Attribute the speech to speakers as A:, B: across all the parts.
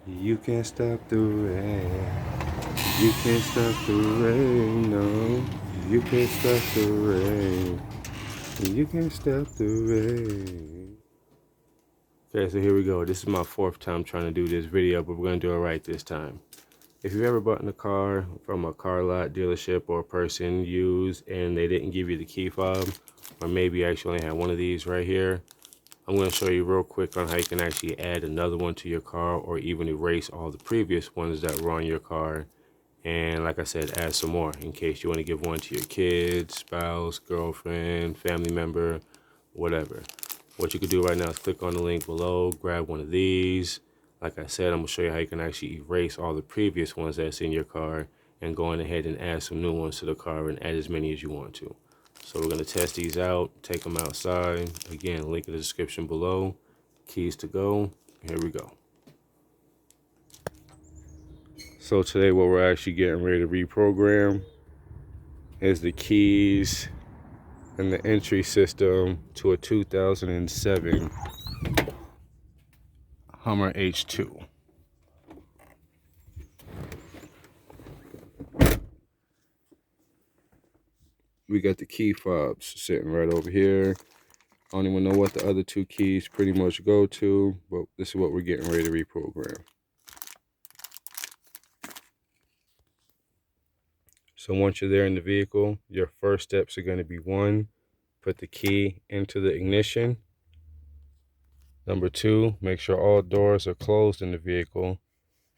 A: You can't stop the rain. You can't stop the rain, no. You can't stop the rain. You can't stop the rain. Okay, so here we go. This is my fourth time trying to do this video, but we're going to do it right this time. If you've ever bought a car from a car lot, dealership, or a person used and they didn't give you the key fob, or maybe you actually only had one of these right here, I'm going to show you real quick on how you can actually add another one to your car or even erase all the previous ones that were on your car. And like I said, add some more in case you want to give one to your kids, spouse, girlfriend, family member, whatever. What you could do right now is click on the link below, grab one of these. Like I said, I'm going to show you how you can actually erase all the previous ones that's in your car and go on ahead and add some new ones to the car and add as many as you want to. So we're going to test these out, take them outside. Again, link in the description below. Keys to go. Here we go. So today what we're actually getting ready to reprogram is the keys and the entry system to a 2007 Hummer H2. We got the key fobs sitting right over here. I don't even know what the other two keys pretty much go to, but this is what we're getting ready to reprogram. So once you're there in the vehicle, your first steps are going to be 1, put the key into the ignition. Number 2, make sure all doors are closed in the vehicle.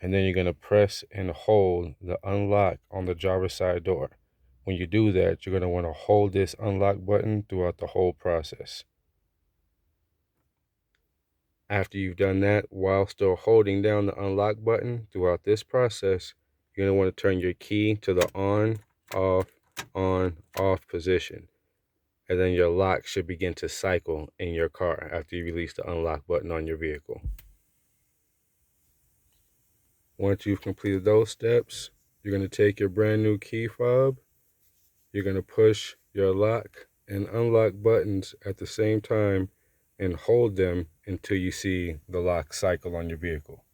A: And then you're going to press and hold the unlock on the driver's side door. When you do that, you're going to want to hold this unlock button throughout the whole process. After you've done that, while still holding down the unlock button throughout this process, you're going to want to turn your key to the on, off position. And then your lock should begin to cycle in your car after you release the unlock button on your vehicle. Once you've completed those steps, you're going to take your brand new key fob. You're going to push your lock and unlock buttons at the same time and hold them until you see the lock cycle on your vehicle.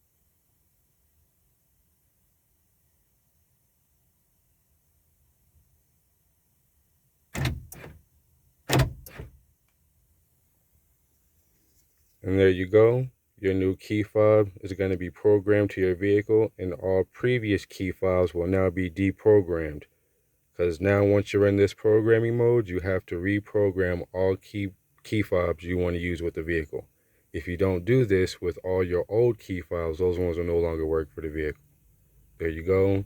A: And there you go. Your new key fob is going to be programmed to your vehicle, and all previous key fobs will now be deprogrammed. Because now once you're in this programming mode, you have to reprogram all key fobs you want to use with the vehicle. If you don't do this with all your old key fobs, those ones will no longer work for the vehicle. There you go.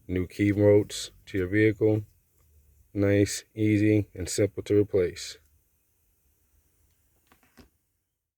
A: New key modes to your vehicle. Nice, easy, and simple to replace.